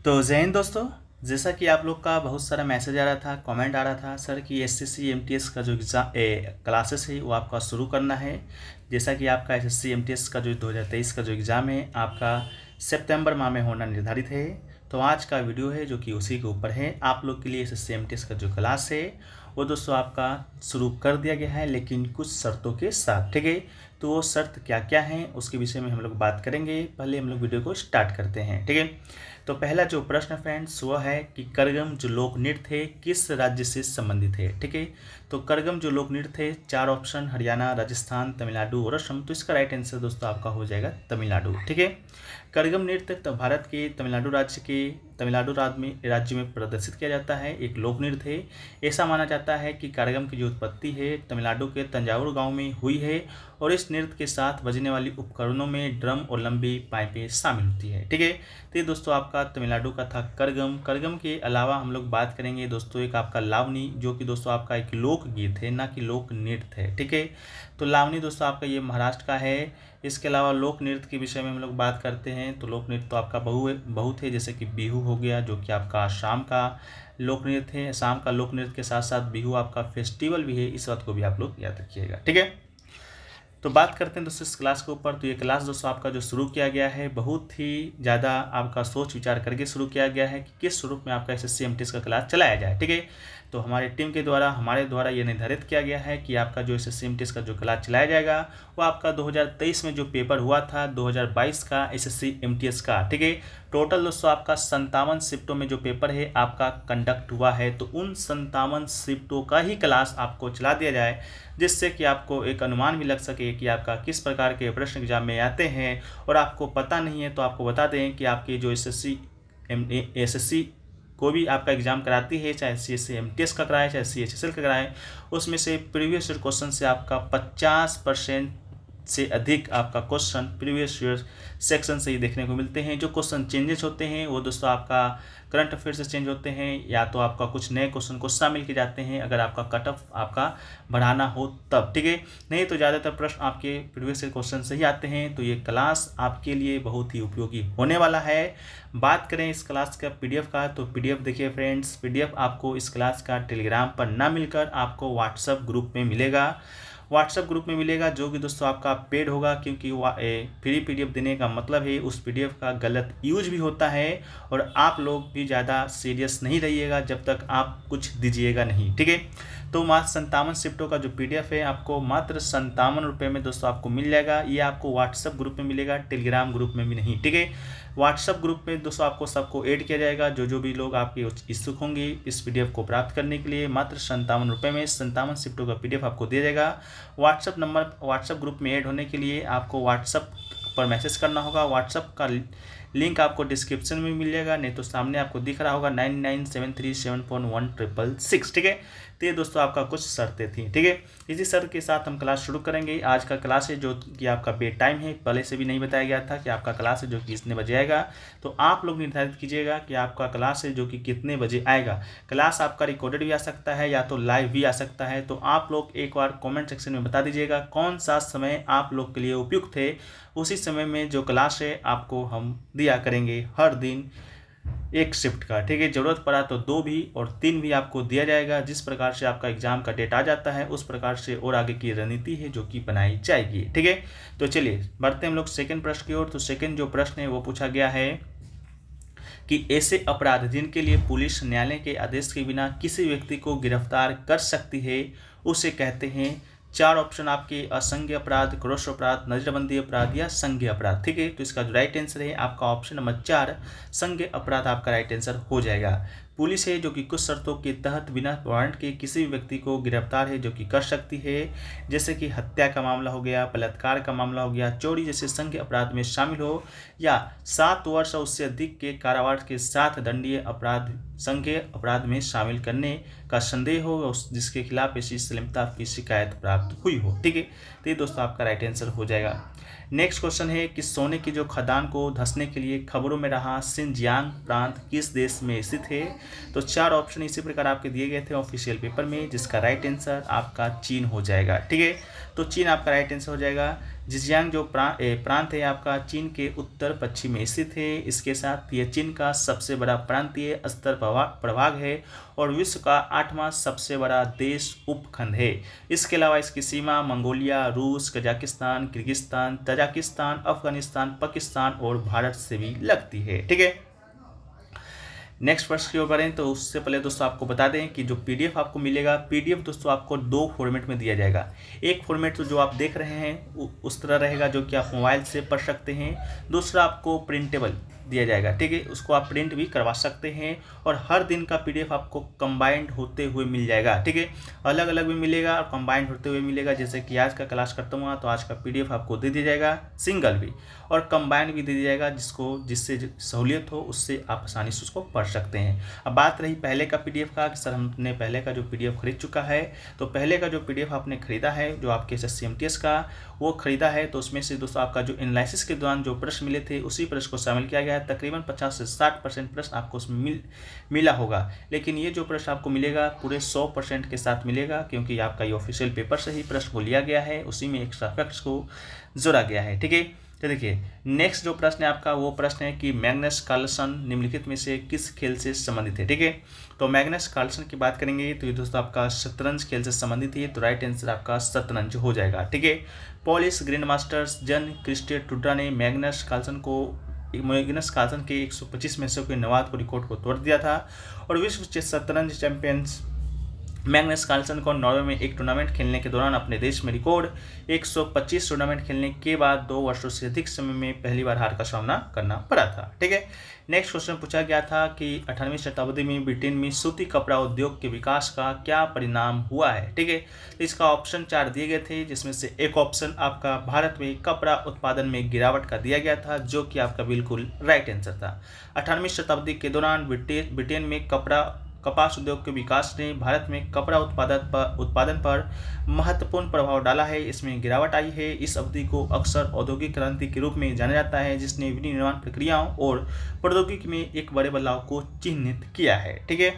तो जय हिंद दोस्तों। जैसा कि आप लोग का बहुत सारा मैसेज आ रहा था, कमेंट आ रहा था सर कि एसएससी एमटीएस का जो एग्ज़ाम क्लासेस है वो आपका शुरू करना है। जैसा कि आपका एसएससी एमटीएस का जो 2023 का जो एग्ज़ाम है आपका सितंबर माह में होना निर्धारित है। तो आज का वीडियो है जो कि उसी के ऊपर है। आप लोग के लिए एसएससी एमटीएस का जो क्लास है वो दोस्तों आपका शुरू कर दिया गया है, लेकिन कुछ शर्तों के साथ। ठीक है, तो वो शर्त क्या क्या हैं उसके विषय में हम लोग बात करेंगे। पहले हम लोग वीडियो को स्टार्ट करते हैं। ठीक है, तो पहला जो प्रश्न फ्रेंड्स वह है कि करगम जो लोक नृत्य है किस राज्य से संबंधित है। ठीक है, तो करगम जो लोक नृत्य है, 4 ऑप्शन हरियाणा, राजस्थान, तमिलनाडु और असम। तो इसका राइट आंसर दोस्तों आपका हो जाएगा तमिलनाडु। ठीक है, करगम नृत्य तो भारत के तमिलनाडु राज्य में प्रदर्शित किया जाता है, एक लोक नृत्य है। ऐसा माना जाता है कि करगम की जो उत्पत्ति है तमिलनाडु के तंजावुर गांव में हुई है और इस नृत्य के साथ बजने वाली उपकरणों में ड्रम और लंबी पाइपें शामिल होती है। ठीक है, तो ये दोस्तों आपका तमिलनाडु का था करगम। करगम के अलावा हम लोग बात करेंगे दोस्तों एक आपका लावनी, जो कि दोस्तों आपका एक लोकगीत है, ना कि लोक नृत्य है। ठीक है, तो लावनी दोस्तों आपका ये महाराष्ट्र का है। इसके अलावा लोक नृत्य के विषय में हम लोग बात करते हैं तो लोक नृत्य तो आपका बहुत है, जैसे कि बिहू हो गया जो कि आपका आसाम का लोक नृत्य है। आसाम का लोक नृत्य के साथ साथ बिहू आपका फेस्टिवल भी है, इस बात को भी आप लोग याद रखिएगा। ठीक है, तो बात करते हैं दोस्तों इस क्लास के ऊपर। तो ये क्लास दोस्तों आपका जो शुरू किया गया है बहुत ही ज़्यादा आपका सोच विचार करके शुरू किया गया है कि किस स्वरूप में आपका एसएससी एमटीएस का क्लास चलाया जाए। ठीक है, तो हमारी टीम के द्वारा हमारे द्वारा ये निर्धारित किया गया है कि आपका जो एसएससी एमटीएस का जो क्लास चलाया जाएगा वो आपका 2023 में जो पेपर हुआ था 2022 का एसएससी एमटीएस का। ठीक है, टोटल दोस्तों आपका 57 शिफ्टों में जो पेपर है आपका कंडक्ट हुआ है, तो उन 57 शिफ्टों का ही क्लास आपको चला दिया जाए, जिससे कि आपको एक अनुमान भी लग सके कि आपका किस प्रकार के प्रश्न एग्जाम में आते हैं। और आपको पता नहीं है तो आपको बता दें कि आपके जो एसएससी को भी आपका एग्जाम कराती है, चाहे सीएससी एमटीएस का कराए चाहे सीएचएसएल का कराए, उसमें से प्रीवियस ईयर क्वेश्चन से आपका 50% से अधिक आपका क्वेश्चन प्रीवियस ईयर सेक्शन से ही देखने को मिलते हैं। जो क्वेश्चन चेंजेस होते हैं वो दोस्तों आपका करंट अफेयर से चेंज होते हैं, या तो आपका कुछ नए क्वेश्चन को शामिल किए जाते हैं अगर आपका कट ऑफ आपका बढ़ाना हो तब। ठीक है, नहीं तो ज़्यादातर प्रश्न आपके प्रीवियस ईयर क्वेश्चन से ही आते हैं। तो ये क्लास आपके लिए बहुत ही उपयोगी होने वाला है। बात करें इस क्लास का पीडीएफ का, तो पीडीएफ देखिए फ्रेंड्स, पीडीएफ आपको इस क्लास का टेलीग्राम पर ना मिलकर आपको व्हाट्सएप ग्रुप में मिलेगा। व्हाट्सएप ग्रुप में मिलेगा जो कि दोस्तों आपका पेड होगा, क्योंकि फ्री पीडीएफ देने का मतलब है उस पीडीएफ का गलत यूज भी होता है और आप लोग भी ज़्यादा सीरियस नहीं रहिएगा जब तक आप कुछ दीजिएगा नहीं। ठीक है, तो मात्र 57 शिफ्टों का जो पीडीएफ है आपको मात्र 57 रुपये में दोस्तों आपको मिल जाएगा। ये आपको व्हाट्सएप ग्रुप में मिलेगा, टेलीग्राम ग्रुप में भी नहीं। ठीक है, व्हाट्सएप ग्रुप में दोस्तों आपको सबको ऐड किया जाएगा, जो भी लोग आपके इच्छुक होंगे इस पीडीएफ को प्राप्त करने के लिए। मात्र 57 रुपये में 57 शिफ्टों का पीडीएफ आपको दिया जाएगा। व्हाट्सएप ग्रुप में ऐड होने के लिए आपको व्हाट्सएप पर मैसेज करना होगा। व्हाट्सएप का लिंक आपको डिस्क्रिप्शन में मिल जाएगा, नहीं तो सामने आपको दिख रहा होगा 9973741666। ठीक है, तो ये दोस्तों आपका कुछ शर्तें थी। ठीक है, इसी शर्त के साथ हम क्लास शुरू करेंगे। आज का क्लास है जो कि आपका बेड टाइम है, पहले से भी नहीं बताया गया था कि आपका क्लास है जो कि कितने बजे आएगा। तो आप लोग निर्धारित कीजिएगा कि आपका क्लास है जो कि कितने बजे आएगा। क्लास आपका रिकॉर्डेड भी आ सकता है या तो लाइव भी आ सकता है। तो आप लोग एक बार कॉमेंट सेक्शन में बता दीजिएगा कौन सा समय आप लोग के लिए उपयुक्त है। उसी समय में जो क्लास है आपको हम दिया करेंगे हर दिन एक शिफ्ट का। ठीक है, ज़रूरत पड़ा तो 2 भी और 3 भी आपको दिया जाएगा। जिस प्रकार से आपका एग्जाम का डेट आ जाता है उस प्रकार से और आगे की रणनीति है जो कि बनाई जाएगी। ठीक है, तो चलिए बढ़ते हैं हम लोग सेकंड प्रश्न की ओर। तो सेकंड जो प्रश्न है वो पूछा गया है कि ऐसे अपराध जिनके लिए पुलिस न्यायालय के आदेश के बिना किसी व्यक्ति को गिरफ्तार कर सकती है उसे कहते हैं। 4 ऑप्शन आपके असंज्ञ अपराध, क्रॉस अपराध, नजरबंदी अपराध या संज्ञ अपराध। ठीक है, तो इसका जो राइट आंसर है आपका ऑप्शन नंबर 4 संज्ञ अपराध आपका राइट आंसर हो जाएगा। पुलिस है जो कि कुछ शर्तों के तहत बिना वारंट के किसी भी व्यक्ति को गिरफ्तार है जो कि कर सकती है, जैसे कि हत्या का मामला हो गया, बलात्कार का मामला हो गया, चोरी जैसे संज्ञ अपराध में शामिल हो, या 7 वर्ष और उससे अधिक के कारावास के साथ दंडनीय अपराध संज्ञ अपराध में शामिल करने का संदेह हो, जिसके खिलाफ ऐसी संलिप्तता की शिकायत प्राप्त हुई हो। ठीक है, तो ये दोस्तों आपका राइट आंसर हो जाएगा। नेक्स्ट क्वेश्चन है कि सोने की जो खदान को धंसने के लिए खबरों में रहा सिनजियांग प्रांत किस देश में स्थित है। तो 4 ऑप्शन इसी प्रकार आपके दिए गए थे ऑफिशियल पेपर में, जिसका राइट आंसर आपका चीन हो जाएगा। ठीक है, तो चीन आपका राइट आंसर हो जाएगा। जिजियांग जो प्रांत है आपका चीन के उत्तर पश्चिम में स्थित है। इसके साथ यह चीन का सबसे बड़ा प्रांतीय स्तर प्रभाग है और विश्व का 8वां सबसे बड़ा देश उपखंड है। इसके अलावा इसकी सीमा मंगोलिया, रूस, Kazakhstan, Kyrgyzstan, Tajikistan, Afghanistan, Pakistan और भारत से भी लगती है। ठीक है, नेक्स्ट प्रश्न की ओर बढ़ें तो उससे पहले दोस्तों आपको बता दें कि जो पीडीएफ आपको मिलेगा, पीडीएफ दोस्तों आपको 2 फॉर्मेट में दिया जाएगा। एक फॉर्मेट तो जो आप देख रहे हैं उस तरह रहेगा जो कि आप मोबाइल से पढ़ सकते हैं। दूसरा आपको प्रिंटेबल दिया जाएगा। ठीक है, उसको आप प्रिंट भी करवा सकते हैं और हर दिन का पीडीएफ आपको कंबाइंड होते हुए मिल जाएगा। ठीक है, अलग अलग भी मिलेगा और कंबाइंड होते हुए मिलेगा। जैसे कि आज का क्लास खत्म हुआ तो आज का पीडीएफ आपको दे दिया जाएगा, सिंगल भी और कंबाइंड भी दे दिया जाएगा, जिससे सहूलियत हो उससे आप आसानी से उसको पढ़ सकते हैं। अब बात रही पहले का पीडीएफ का कि सर हमने पहले का जो पीडीएफ खरीद चुका है, तो पहले का जो पीडीएफ आपने खरीदा है जो आपके एसएससी एमटीएस का वो खरीदा है, तो उसमें से दोस्तों आपका जो एनालिसिस के दौरान जो प्रश्न मिले थे उसी प्रश्न को शामिल किया गया है। तकरीबन 50 से 60% प्रश्न आपको उसमें मिला होगा, लेकिन ये जो प्रश्न आपको मिलेगा पूरे 100% के साथ मिलेगा, क्योंकि आपका ये ऑफिशियल पेपर से ही प्रश्न को लिया गया है, उसी में एक्स्ट्रा फैक्ट्स को जोड़ा गया है। ठीक है, तो देखिए नेक्स्ट जो प्रश्न है आपका वो प्रश्न है कि मैग्नस कार्लसन निम्नलिखित में से किस खेल से संबंधित है। ठीक है, तो मैग्नस कार्लसन की बात करेंगे तो ये दोस्तों आपका शतरंज खेल से संबंधित है, तो राइट आंसर आपका शतरंज हो जाएगा। ठीक है, पोलिश ग्रैंड मास्टर्स जन क्रिस्टियन टुड्रा ने मैग्नस कार्लसन के 125 मैचों के नवाद को रिकॉर्ड को तोड़ दिया था और विश्व शतरंज चैंपियंस मैग्नस कार्लसन को नॉर्वे में एक टूर्नामेंट खेलने के दौरान अपने देश में रिकॉर्ड 125 टूर्नामेंट खेलने के बाद 2 वर्षों से अधिक समय में पहली बार हार का सामना करना पड़ा था। ठीक है, नेक्स्ट क्वेश्चन पूछा गया था कि 18वीं शताब्दी में ब्रिटेन में सूती कपड़ा उद्योग के विकास का क्या परिणाम हुआ है। ठीक है, तो इसका ऑप्शन 4 दिए गए थे, जिसमें से एक ऑप्शन आपका भारत में कपड़ा उत्पादन में गिरावट का दिया गया था, जो कि आपका बिल्कुल राइट आंसर था। 18वीं शताब्दी के दौरान ब्रिटेन में कपास उद्योग के विकास ने भारत में कपड़ा उत्पादन पर महत्वपूर्ण प्रभाव डाला है। इसमें गिरावट आई है। इस अवधि को अक्सर औद्योगिक क्रांति के रूप में जाना जाता है, जिसने विनिर्माण प्रक्रियाओं और प्रौद्योगिकी में एक बड़े बदलाव को चिन्हित किया है। ठीक है,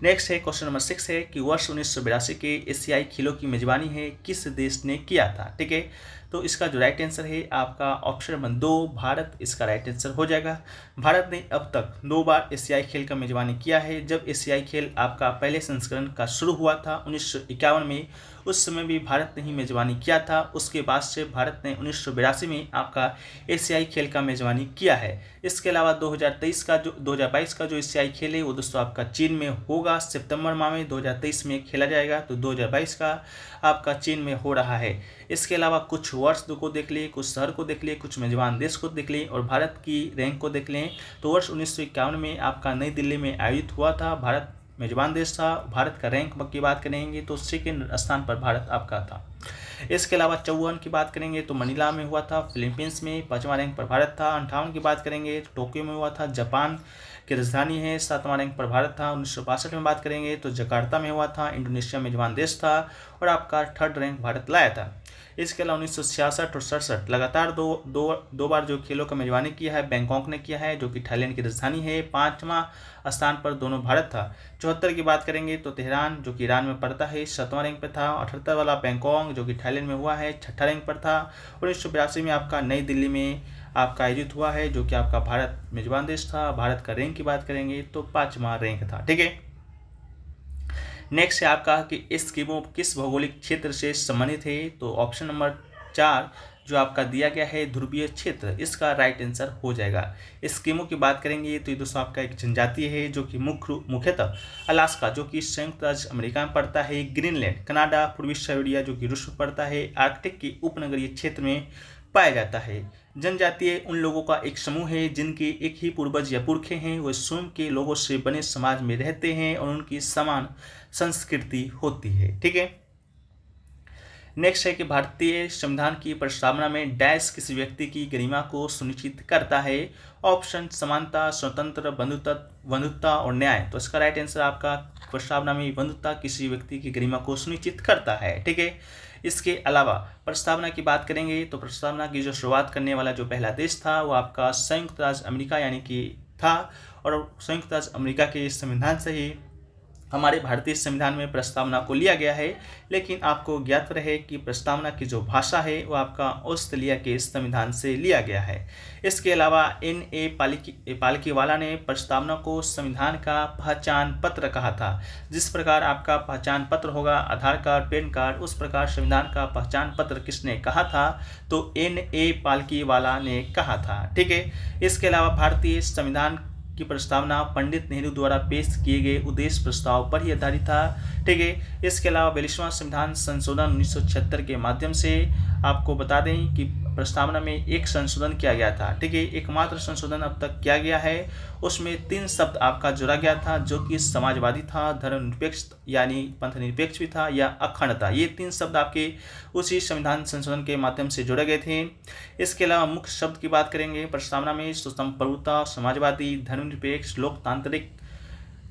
नेक्स्ट है क्वेश्चन नंबर 6 है कि वर्ष 1982 के एशियाई खेलों की मेजबानी है किस देश ने किया था। ठीक है, तो इसका जो राइट आंसर है आपका ऑप्शन नंबर 2 भारत इसका राइट आंसर हो जाएगा। भारत ने अब तक 2 बार एशियाई खेल का मेजबानी किया है। जब एशियाई खेल आपका पहले संस्करण का शुरू हुआ था 1951 में, उस समय भी भारत ने ही मेजबानी किया था। उसके बाद से भारत ने 1982 में आपका एशियाई खेल का मेजबानी किया है। इसके अलावा 2022 का जो एशियाई खेल है वो दोस्तों आपका चीन में होगा। सितंबर माह में 2023 में खेला जाएगा, तो 2022 का आपका चीन में हो रहा है। इसके अलावा कुछ वर्ष को देख लिए, कुछ शहर को देख लिए, कुछ मेजबान देश को देख लिए और भारत की रैंक को देख लें तो वर्ष 1951 में आपका नई दिल्ली में आयोजित हुआ था। भारत मेजबान देश था। भारत का रैंक की बात करेंगे तो सेकेंड स्थान पर भारत आपका था। इसके अलावा 54 की बात करेंगे तो मनीला में हुआ था। फिलीपींस में 5वां रैंक पर भारत था। 58 की बात करेंगे तो टोक्यो में हुआ था। जापान की राजधानी है, 7वां रैंक पर भारत था। 1962 में बात करेंगे तो जकार्ता में हुआ था। इंडोनेशिया मेजबान देश था और आपका 3rd रैंक भारत लाया था। इसके अलावा 1966 और 67 लगातार दो बार जो खेलों का मेजबानी किया है बैंकॉक ने किया है, जो कि थाईलैंड की राजधानी है। 5वां स्थान पर दोनों भारत था। 74 की बात करेंगे तो तेहरान जो कि ईरान में पड़ता है 7वां रैंक पर था। 78 वाला बैंकॉक जो कि थाईलैंड में हुआ है 6ठा रैंक पर था। 1982 में आपका नई दिल्ली में आपका आयोजित हुआ है, जो कि आपका भारत मेजबान देश था। भारत का रैंक की बात करेंगे तो 5वां रैंक था। ठीक है, नेक्स्ट है आपका कि एस्किमो किस भौगोलिक क्षेत्र से संबंधित है, तो ऑप्शन नंबर 4 जो आपका दिया गया है ध्रुवीय क्षेत्र, इसका राइट आंसर हो जाएगा। एस्किमो की बात करेंगे तो ये दोस्तों आपका एक जनजाति है जो कि मुख्यतः अलास्का जो कि संयुक्त राज्य अमेरिका में पड़ता है, ग्रीनलैंड, कनाडा, पूर्वी साइबेरिया जो कि रूस में पड़ता है, आर्कटिक के उपनगरीय क्षेत्र में पाया जाता है। जनजातीय उन लोगों का एक समूह है जिनके एक ही पूर्वज या पुरखे हैं। वे स्वयं के लोगों से बने समाज में रहते हैं और उनकी समान संस्कृति होती है। ठीक है, नेक्स्ट है कि भारतीय संविधान की प्रस्तावना में डैश किसी व्यक्ति की गरिमा को सुनिश्चित करता है। ऑप्शन समानता, स्वतंत्र, बंधुत्व और न्याय। तो इसका राइट आंसर आपका प्रस्तावना में बंधुत्व किसी व्यक्ति की गरिमा को सुनिश्चित करता है। ठीक है, इसके अलावा प्रस्तावना की बात करेंगे तो प्रस्तावना की जो शुरुआत करने वाला जो पहला देश था वो आपका संयुक्त राज्य अमेरिका यानी कि था, और संयुक्त राज्य अमेरिका के संविधान से ही हमारे भारतीय संविधान में प्रस्तावना को लिया गया है, लेकिन आपको ज्ञात रहे कि प्रस्तावना की जो भाषा है वो आपका ऑस्ट्रेलिया के संविधान से लिया गया है। इसके अलावा N.A. पालकीवाला ने प्रस्तावना को संविधान का पहचान पत्र कहा था। जिस प्रकार आपका पहचान पत्र होगा आधार कार्ड, पैन कार्ड, उस प्रकार संविधान का पहचान पत्र किसने कहा था? तो N.A. पालकीवाला ने कहा था। ठीक है। इसके अलावा भारतीय संविधान की प्रस्तावना पंडित नेहरू द्वारा पेश किए गए उद्देश्य प्रस्ताव पर ही आधारित था। ठीक है। इसके अलावा 42वां संविधान संशोधन 1976 के माध्यम से आपको बता दें कि प्रस्तावना में एक संशोधन किया गया था। ठीक है। एकमात्र संशोधन अब तक किया गया है, उसमें 3 शब्द आपका जोड़ा गया था, जो कि समाजवादी था, धर्मनिरपेक्ष यानी पंथ निरपेक्ष भी था, या अखंडता। ये 3 शब्द आपके उसी संविधान संशोधन के माध्यम से जोड़े गए थे। इसके अलावा मुख्य शब्द की बात करेंगे प्रस्तावना में सुसंप्रभुता, समाजवादी, धर्मनिरपेक्ष, लोकतांत्रिक,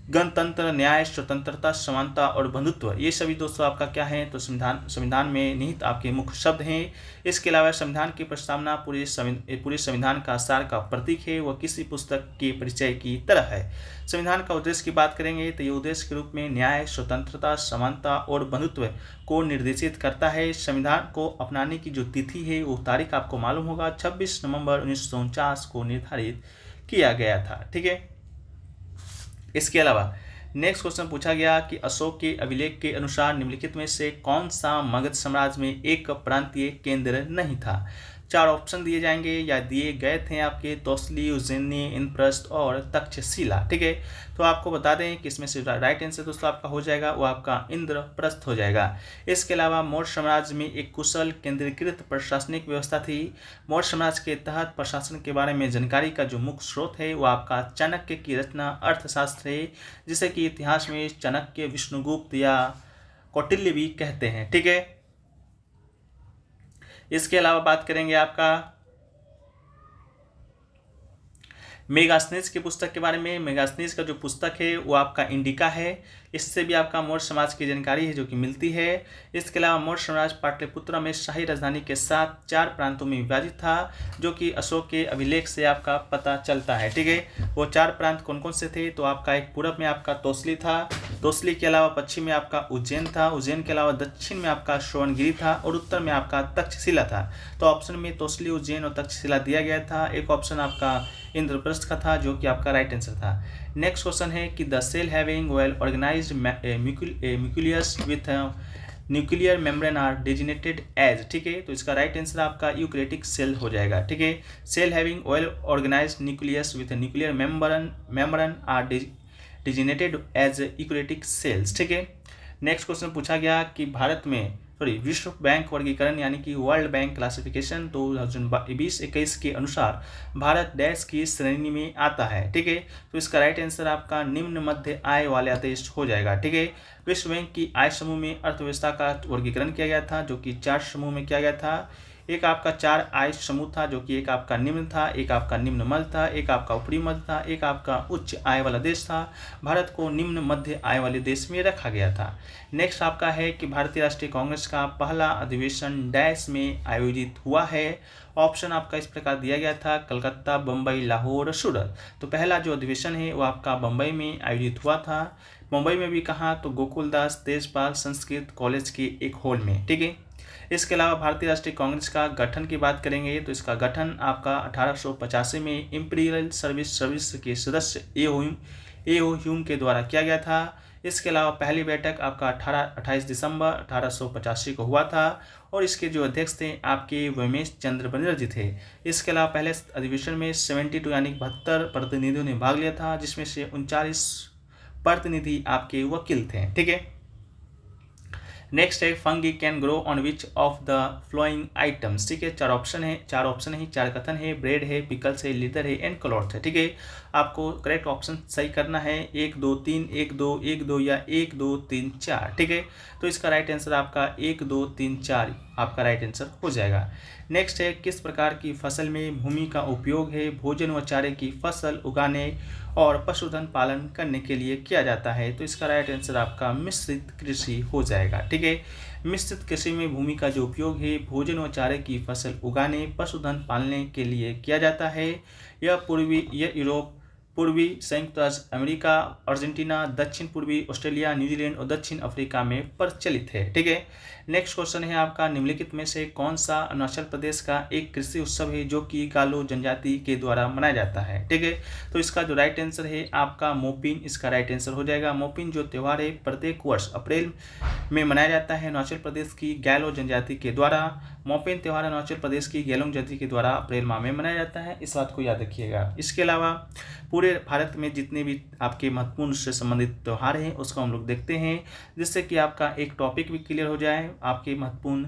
गणतंत्र, न्याय, स्वतंत्रता, समानता और बंधुत्व, ये सभी दोस्तों आपका क्या है? तो संविधान में निहित आपके मुख्य शब्द हैं। इसके अलावा संविधान की प्रस्तावना पूरे संविधान का सार का प्रतीक है, वह किसी पुस्तक के परिचय की तरह है। संविधान का उद्देश्य की बात करेंगे तो ये उद्देश्य के रूप में न्याय, स्वतंत्रता, समानता और बंधुत्व को निर्देशित करता है। संविधान को अपनाने की जो तिथि है वो तारीख आपको मालूम होगा, 26 नवंबर 1949 को निर्धारित किया गया था। ठीक है। इसके अलावा नेक्स्ट क्वेश्चन पूछा गया कि अशोक के अभिलेख के अनुसार निम्नलिखित में से कौन सा मगध साम्राज्य में एक प्रांतीय केंद्र नहीं था? 4 ऑप्शन दिए जाएंगे या दिए गए थे आपके, तौसली, उज्जैनी, इंद्रप्रस्थ और तक्षशिला। ठीक है। तो आपको बता दें कि इसमें से राइट आंसर दोस्तों आपका हो जाएगा वो आपका इंद्रप्रस्थ हो जाएगा। इसके अलावा मौर्य साम्राज्य में एक कुशल केंद्रीकृत प्रशासनिक व्यवस्था थी। मौर्य साम्राज्य के तहत प्रशासन के बारे में जानकारी का जो मुख्य स्रोत है वो आपका चाणक्य की रचना अर्थशास्त्र है, जिसे कि इतिहास में चाणक्य, विष्णुगुप्त या कौटिल्य भी कहते हैं। ठीक है। इसके अलावा बात करेंगे आपका मेगास्थनीज की पुस्तक के बारे में। मेगास्थनीज का जो पुस्तक है वो आपका इंडिका है, इससे भी आपका मौर्य समाज की जानकारी है जो कि मिलती है। इसके अलावा मौर्य साम्राज्य पाटलिपुत्र में शाही राजधानी के साथ 4 प्रांतों में विभाजित था, जो कि अशोक के अभिलेख से आपका पता चलता है। ठीक है। वो 4 प्रांत कौन कौन से थे? तो आपका एक पूरब में आपका तौसली था, तौसली के अलावा पश्चिम में आपका उज्जैन था, उज्जैन के अलावा दक्षिण में आपका श्रवणगिरी था और उत्तर में आपका तक्षशिला था। तो ऑप्शन में तौसली, उज्जैन और तक्षशिला दिया गया था। एक ऑप्शन आपका इंद्रप्रस्थ का था जो कि आपका राइट आंसर था। नेक्स्ट क्वेश्चन है कि the cell having well organised nucleus with nuclear membrane are designated as. ठीक है। तो इसका राइट आंसर आपका यूकैरियोटिक सेल हो जाएगा। ठीक है। Cell having well organised nucleus with nuclear membrane are designated as eukaryotic cells. ठीक है। नेक्स्ट क्वेश्चन पूछा गया कि भारत में विश्व बैंक वर्गीकरण यानी कि वर्ल्ड बैंक क्लासिफिकेशन 2020-21 के अनुसार भारत देश की श्रेणी में आता है। ठीक है। तो इसका राइट आंसर आपका निम्न मध्य आय वाले देश हो जाएगा। ठीक है। विश्व बैंक की आय समूह में अर्थव्यवस्था का वर्गीकरण किया गया था, जो कि 4 समूह में किया गया था। एक आपका 4 आय समूह था, जो कि एक आपका निम्न था, एक आपका निम्न मध्य था, एक आपका ऊपरी मध्य था, एक आपका उच्च आय वाला देश था। भारत को निम्न मध्य आय वाले देश में रखा गया था। नेक्स्ट आपका है कि भारतीय राष्ट्रीय कांग्रेस का पहला अधिवेशन डैश में आयोजित हुआ है। ऑप्शन आपका इस प्रकार दिया गया था, कलकत्ता, बम्बई, लाहौर, सूरत। तो पहला जो अधिवेशन है वो आपका बम्बई में आयोजित हुआ था। मुंबई में भी कहा तो गोकुलदास तेजपाल संस्कृत कॉलेज के एक हॉल में। ठीक है। इसके अलावा भारतीय राष्ट्रीय कांग्रेस का गठन की बात करेंगे तो इसका गठन आपका 1885 में इंपीरियल सर्विस के सदस्य ए.ओ. ह्यूम के द्वारा किया गया था। इसके अलावा पहली बैठक आपका 28 दिसंबर 1885 को हुआ था और इसके जो अध्यक्ष थे आपके व्योमेश चंद्र बनर्जी थे। इसके अलावा पहले अधिवेशन में 72 यानी 72 प्रतिनिधियों ने भाग लिया था, जिसमें से 39 प्रतिनिधि आपके वकील थे। ठीक है। नेक्स्ट है fungi can grow on which of the following items. ठीक है। 4 ऑप्शन है, 4 कथन है, ब्रेड है, पिकल्स है, लीदर है एंड क्लॉथ है। ठीक है। आपको करेक्ट ऑप्शन सही करना है 1 2 3 1 2 1 2 या 1 2 3 4। ठीक है। तो इसका राइट आंसर आपका 1 2 3 4 आपका राइट आंसर हो जाएगा। नेक्स्ट है किस प्रकार की फसल में भूमि का उपयोग है भोजन व चारे की फसल उगाने और पशुधन पालन करने के लिए किया जाता है? तो इसका राइट आंसर आपका मिश्रित कृषि हो जाएगा। ठीक है। मिश्रित कृषि में भूमि का जो उपयोग है भोजन व चारे की फसल उगाने, पशुधन पालने के लिए किया जाता है। यह यूरोप पूर्वी संयुक्त राज्य अमेरिका, अर्जेंटीना, दक्षिण पूर्वी ऑस्ट्रेलिया, न्यूजीलैंड और दक्षिण अफ्रीका में प्रचलित है। ठीक है। नेक्स्ट क्वेश्चन है आपका, निम्नलिखित में से कौन सा अरुणाचल प्रदेश का एक कृषि उत्सव है जो कि गालो जनजाति के द्वारा मनाया जाता है। ठीक है। तो इसका जो राइट आंसर है आपका मोपिन, इसका राइट आंसर हो जाएगा। मोपिन जो त्यौहार है प्रत्येक वर्ष अप्रैल में मनाया जाता है अरुणाचल प्रदेश की गैलो जनजाति के द्वारा। मोपिन त्यौहार अरुणाचल प्रदेश की गैलोंग जनजाति के द्वारा अप्रैल माह में मनाया जाता है, इस बात को याद रखिएगा। इसके अलावा पूरे भारत में जितने भी आपके महत्वपूर्ण से संबंधित त्यौहार हैं उसको हम लोग देखते हैं, जिससे कि आपका एक टॉपिक भी क्लियर हो जाए आपके महत्वपूर्ण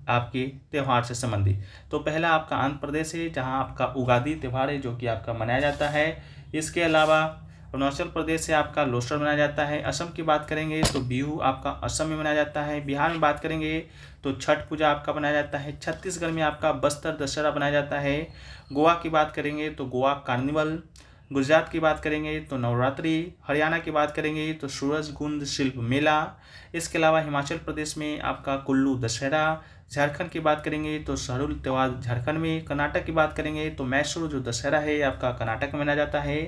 आपके त्यौहार से संबंधित। तो पहला आपका आंध्र प्रदेश है, जहां आपका उगादी त्यौहार है जो कि आपका मनाया जाता है। इसके अलावा अरुणाचल प्रदेश से आपका लोसर मनाया जाता है। असम की बात करेंगे तो बिहू आपका असम में मनाया जाता है। बिहार में बात करेंगे तो छठ पूजा आपका मनाया जाता है। छत्तीसगढ़ में आपका बस्तर दशहरा मनाया जाता है। गोवा की बात करेंगे तो गोवा कार्निवल। गुजरात की बात करेंगे तो नवरात्रि। हरियाणा की बात करेंगे तो सूरजकुंड शिल्प मेला। इसके अलावा हिमाचल प्रदेश में आपका कुल्लू दशहरा। झारखंड की बात करेंगे तो सहरुल त्यौहार झारखंड में। कर्नाटक की बात करेंगे तो मैसूर जो दशहरा है आपका कर्नाटक में मनाया जाता है।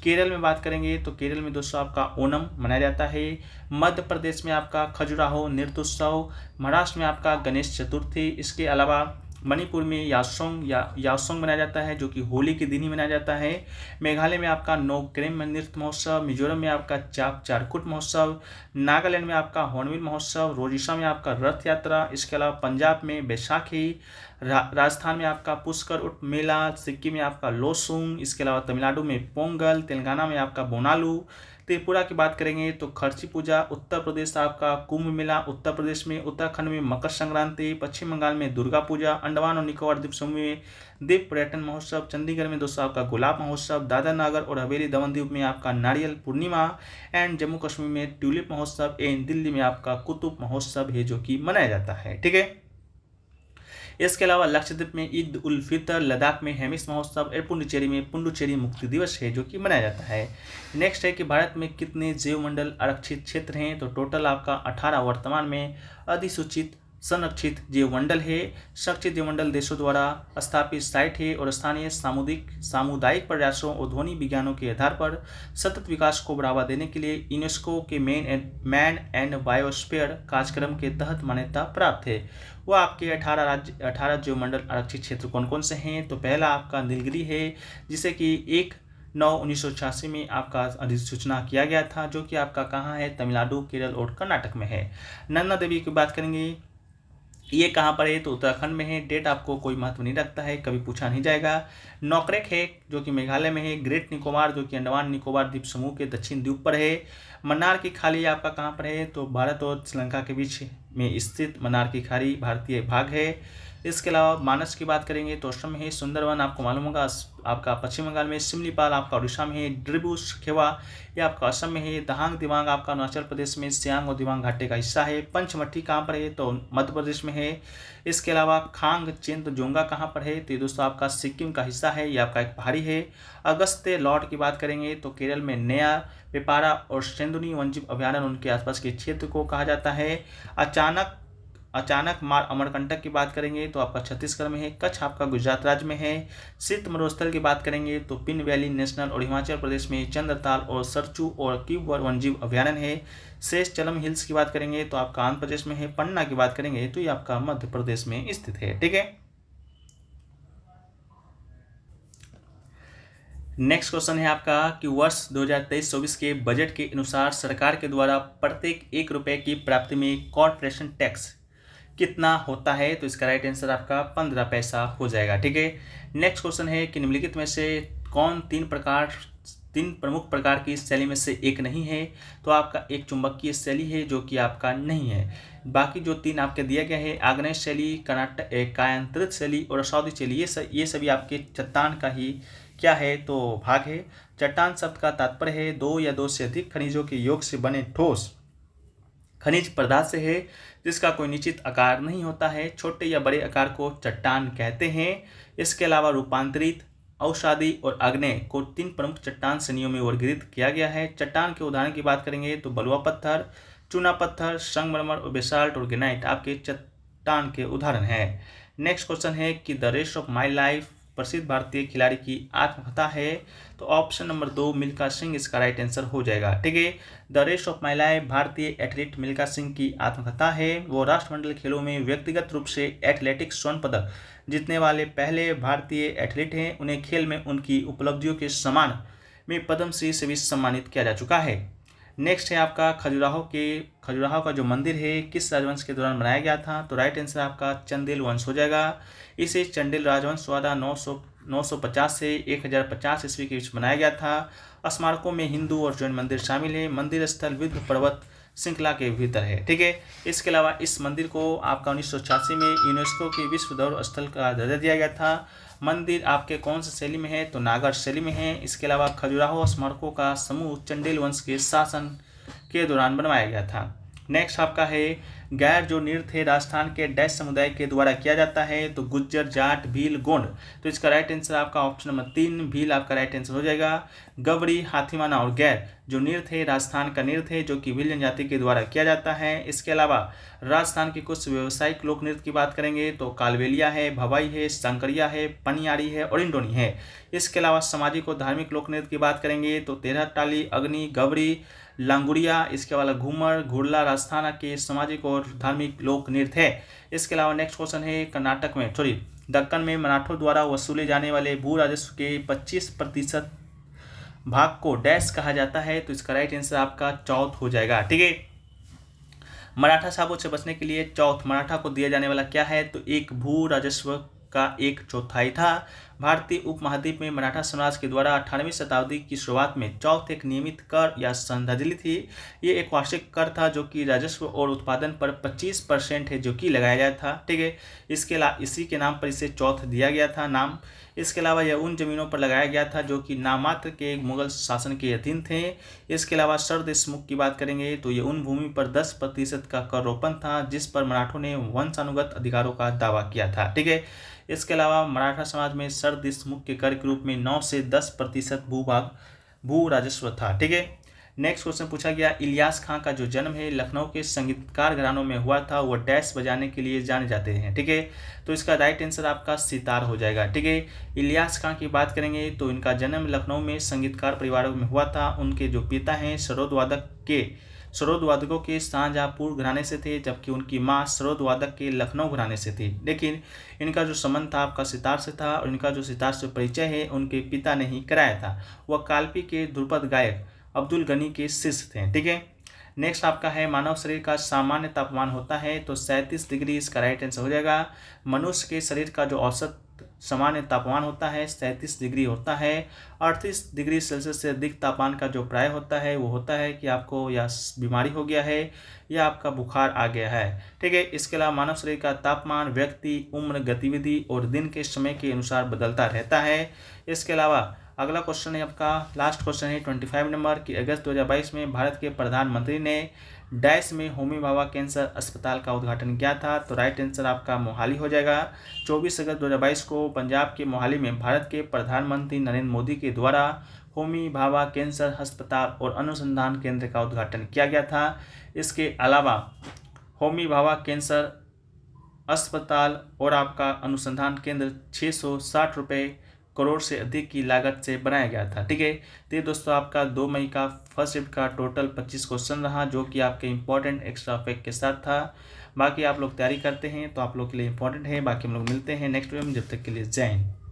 केरल में बात करेंगे तो केरल में दोस्तों आपका ओणम मनाया जाता है। मध्य प्रदेश में आपका खजुराहो नृत्योत्सव। महाराष्ट्र में आपका गणेश चतुर्थी। इसके अलावा मणिपुर में याओसोंग मनाया जाता है जो कि होली के दिन ही मनाया जाता है। मेघालय में आपका नोक्रेम नृत्य महोत्सव। मिजोरम में आपका चाप चारकुट महोत्सव। नागालैंड में आपका हॉर्नबिल महोत्सव। ओडिशा में आपका रथ यात्रा। इसके अलावा पंजाब में बैसाखी। राजस्थान में आपका पुष्कर उट मेला। सिक्किम में आपका लोसुंग। इसके अलावा तमिलनाडु में पोंगल। तेलंगाना में आपका बोनालू। त्रिपुरा की बात करेंगे तो खर्ची पूजा। उत्तर प्रदेश आपका कुंभ मेला उत्तर प्रदेश में। उत्तराखंड में मकर संक्रांति। पश्चिम बंगाल में दुर्गा पूजा। अंडमान और निकोबार द्वीप समूह में द्वीप पर्यटन महोत्सव। चंडीगढ़ में दोस्तों आपका गुलाब महोत्सव। दादरा नगर और हवेली दमन द्वीप में आपका नारियल पूर्णिमा एंड जम्मू कश्मीर में ट्यूलिप महोत्सव एंड दिल्ली में आपका कुतुब महोत्सव है जो कि मनाया जाता है। ठीक है। इसके अलावा लक्षद्वीप में ईद उल फितर। लद्दाख में हेमिस महोत्सव और पुडुचेरी में पुडुचेरी मुक्ति दिवस है जो कि मनाया जाता है। नेक्स्ट है कि भारत में कितने जैवमंडल आरक्षित क्षेत्र हैं, तो टोटल आपका 18 वर्तमान में अधिसूचित संरक्षित जैवमंडल है। संरक्षित जैवमंडल देशों द्वारा स्थापित साइट है और स्थानीय सामुदायिक प्रयासों और ध्वनि विज्ञानों के आधार पर सतत विकास को बढ़ावा देने के लिए यूनेस्को के मैन एंड बायोस्फीयर कार्यक्रम के तहत मान्यता प्राप्त है। वह आपके 18 जैवमंडल आरक्षित क्षेत्र कौन कौन से हैं, तो पहला आपका नीलगिरी है, जिसे कि 1/9/1986 में आपका अधिसूचना किया गया था, जो कि आपका कहाँ है, तमिलनाडु, केरल और कर्नाटक में है। नंदा देवी की बात करेंगे, ये कहाँ पर है, तो उत्तराखंड में है। डेट आपको कोई महत्व नहीं रखता है, कभी पूछा नहीं जाएगा। नोकरेक है जो कि मेघालय में है। ग्रेट निकोबार जो कि अंडमान निकोबार द्वीप समूह के दक्षिण द्वीप पर है। मन्नार की खाड़ी आपका कहाँ पर है, तो भारत और श्रीलंका के बीच में स्थित मन्नार की खाड़ी भारतीय भाग है। इसके अलावा मानस की बात करेंगे तो असम में है। सुंदरवन आपको मालूम होगा आपका पश्चिम बंगाल में। सिमलीपाल आपका उड़ीसा में है। ड्रिबूस खेवा ये आपका असम में है। दहांग दिबांग आपका अरुणाचल प्रदेश में सियांग और दिबांग घाटी का हिस्सा है। पंचमट्टी कहाँ पर है, तो मध्य प्रदेश में है। इसके अलावा खांग चेंद जोंगा कहाँ पर है, तो ये दोस्तों आपका सिक्किम का हिस्सा है, ये आपका एक पहाड़ी है। अगस्त्य लॉर्ड की बात करेंगे तो केरल में नया पेपारा और सेंदुनी वन्यजीव अभयारण्य उनके आसपास के क्षेत्र को कहा जाता है। अचानक मार अमरकंटक की बात करेंगे तो आपका छत्तीसगढ़ में है। कच्छ आपका गुजरात राज्य में है। शीत मरुस्थल की बात करेंगे तो पिन वैली नेशनल और हिमाचल प्रदेश में चंद्रताल और सरचू और क्यूबर वन्यजीव अभयारण्य है। शेष चलम हिल्स की बात करेंगे तो आपका आंध्र प्रदेश में है। पन्ना की बात करेंगे तो ये आपका मध्य प्रदेश में स्थित है। ठीक है। नेक्स्ट क्वेश्चन है आपका कि वर्ष 2023-24 के बजट के अनुसार सरकार के द्वारा प्रत्येक 1 रुपये की प्राप्ति में कॉर्पोरेशन टैक्स कितना होता है, तो इसका राइट आंसर आपका 15 पैसा हो जाएगा। ठीक है। नेक्स्ट क्वेश्चन है कि निम्नलिखित में से कौन तीन प्रमुख प्रकार की शैली में से एक नहीं है, तो आपका एक चुंबकीय शैली है जो कि आपका नहीं है। बाकी जो तीन आपके दिया गया है, आग्नेय शैली, कायांतरित शैली और सऊदी शैली, ये सभी आपके चट्टान का ही क्या है, तो भाग है। चट्टान शब्द का तात्पर्य है दो या दो से अधिक खनिजों के योग से बने ठोस खनिज पदार्थ से है, जिसका कोई निश्चित आकार नहीं होता है। छोटे या बड़े आकार को चट्टान कहते हैं। इसके अलावा रूपांतरित, औषधि और आग्नेय को 3 प्रमुख चट्टान श्रेणियों में वर्गीकृत किया गया है। चट्टान के उदाहरण की बात करेंगे तो बलुआ पत्थर, चूना पत्थर, संगमरमर और बेसाल्ट और ग्रेनाइट आपके चट्टान के उदाहरण हैं। नेक्स्ट क्वेश्चन है कि the rest of my life प्रसिद्ध भारतीय खिलाड़ी की आत्मकथा है? तो ऑप्शन नंबर 2 मिल्खा सिंह इसका राइट आंसर हो जाएगा। ठीक है, the race of my life भारतीय एथलीट मिल्खा सिंह की आत्मकथा है। वो राष्ट्रमंडल खेलों में व्यक्तिगत रूप से एथलेटिक्स स्वर्ण पदक जीतने वाले पहले भारतीय एथलीट हैं। उन्हें खेल में उनकी उपलब्धियों के सम्मान में पद्मश्री से भी सम्मानित किया जा चुका है। नेक्स्ट है आपका खजुराहो का जो मंदिर है किस राजवंश के दौरान बनाया गया था? तो राइट आंसर आपका चंदेल वंश हो जाएगा। इसे चंदेल राजवंश द्वारा 950 से 1050 ईस्वी के बीच बनाया गया था। स्मारकों में हिंदू और जैन मंदिर शामिल है। मंदिर स्थल विंध्य पर्वत श्रृंखला के भीतर है। ठीक है, इसके अलावा इस मंदिर को आपका 1986 में यूनेस्को के विश्व धरोहर स्थल का दर्जा दिया गया था। मंदिर आपके कौन सी शैली में है? तो नागर शैली में है। इसके अलावा खजुराहो स्मारकों का समूह चंदेल वंश के शासन के दौरान बनवाया गया था। नेक्स्ट आपका है गैर जो नृत्य है राजस्थान के डैश समुदाय के द्वारा किया जाता है? तो गुज्जर, जाट, भील, गोंड। तो इसका राइट आंसर आपका ऑप्शन नंबर 3 भील आपका राइट आंसर हो जाएगा। गवरी, हाथीमाना और गैर जो नृत्य है राजस्थान का नृत्य है जो कि भील जनजाति के द्वारा किया जाता है। इसके अलावा राजस्थान के कुछ व्यावसायिक लोक नृत्य की बात करेंगे तो कालबेलिया है, भवाई है, शंकरिया है, पनियारी है और इंडोनी है। इसके अलावा सामाजिक और धार्मिक लोक नृत्य की बात करेंगे तो तेरह टाली, अग्नि, गवरी, लांगुड़िया, इसके अलावा घूमर, घुड़ला राजस्थान के सामाजिक और धार्मिक लोक नृत्य है। इसके अलावा नेक्स्ट क्वेश्चन है कर्नाटक में दक्कन में मराठों द्वारा वसूले जाने वाले भू राजस्व के 25% भाग को डैश कहा जाता है? तो इसका राइट आंसर आपका चौथ हो जाएगा। ठीक है, मराठा साबों से बचने के लिए चौथ मराठा को दिया जाने वाला क्या है? तो एक भू राजस्व का 1/4 था। भारतीय उपमहाद्वीप में मराठा साम्राज्य के द्वारा 18वीं शताब्दी की शुरुआत में चौथ एक नियमित कर या श्रद्धांजलि थी। ये एक वार्षिक कर था जो कि राजस्व और उत्पादन पर 25% है जो कि लगाया गया था। ठीक है, इसके अलावा इसी के नाम पर इसे चौथ दिया गया था नाम। इसके अलावा यह उन जमीनों पर लगाया गया था जो कि नामात्र के मुगल शासन के अधीन थे। इसके अलावा सरदेशमुख की बात करेंगे तो ये उन भूमि पर 10% का कर रोपण था जिस पर मराठों ने वंशानुगत अधिकारों का दावा किया था। ठीक है, इसके अलावा मराठा समाज में सरदेशमुख के कर के रूप में 9 से 10% भू राजस्व था। ठीक है, नेक्स्ट क्वेश्चन पूछा गया इलियास खां का जो जन्म है लखनऊ के संगीतकार घरानों में हुआ था। वो डैश बजाने के लिए जाने जाते हैं। ठीक है, तो इसका राइट आंसर आपका सितार हो जाएगा। ठीक है, इलियास खां की बात करेंगे तो इनका जन्म लखनऊ में संगीतकार परिवारों में हुआ था। उनके जो पिता हैं सरोद वादकों के शाहजहाँपुर घराने से थे जबकि उनकी माँ सरोद वादक के लखनऊ घराने से थी। लेकिन इनका जो संबंध था आपका सितार से था और इनका जो सितार से परिचय है उनके पिता ने ही कराया था। वह कालपी के ध्रुपद गायक अब्दुल गनी के शिष्य थे। ठीक है, नेक्स्ट आपका है मानव शरीर का सामान्य तापमान होता है तो 37 डिग्री इसका राइट आंसर हो जाएगा। मनुष्य के शरीर का जो औसत सामान्य तापमान होता है 37 डिग्री होता है। 38 डिग्री सेल्सियस से अधिक तापमान का जो प्राय होता है वो होता है कि आपको या बीमारी हो गया है या आपका बुखार आ गया है। ठीक है, इसके अलावा मानव शरीर का तापमान व्यक्ति, उम्र, गतिविधि और दिन के समय के अनुसार बदलता रहता है। इसके अलावा अगला क्वेश्चन है आपका लास्ट क्वेश्चन है 25 नंबर कि अगस्त 2022 में भारत के प्रधानमंत्री ने डैश में होमी भाभा कैंसर अस्पताल का उद्घाटन किया था? तो राइट आंसर आपका मोहाली हो जाएगा। 24 अगस्त 2022 को पंजाब के मोहाली में भारत के प्रधानमंत्री नरेंद्र मोदी के द्वारा होमी भाभा कैंसर अस्पताल और अनुसंधान केंद्र का उद्घाटन किया गया था। इसके अलावा होमी भाभा कैंसर अस्पताल और आपका अनुसंधान केंद्र 660 करोड़ से अधिक की लागत से बनाया गया था। ठीक है, तो ये दोस्तों आपका 2 मई का फर्स्ट शिफ्ट का टोटल 25 क्वेश्चन रहा जो कि आपके इंपॉर्टेंट एक्स्ट्रा फैक्ट के साथ था। बाकी आप लोग तैयारी करते हैं तो आप लोग के लिए इंपॉर्टेंट है। बाकी हम लोग मिलते हैं नेक्स्ट वीडियो में, जब तक के लिए जय हिंद।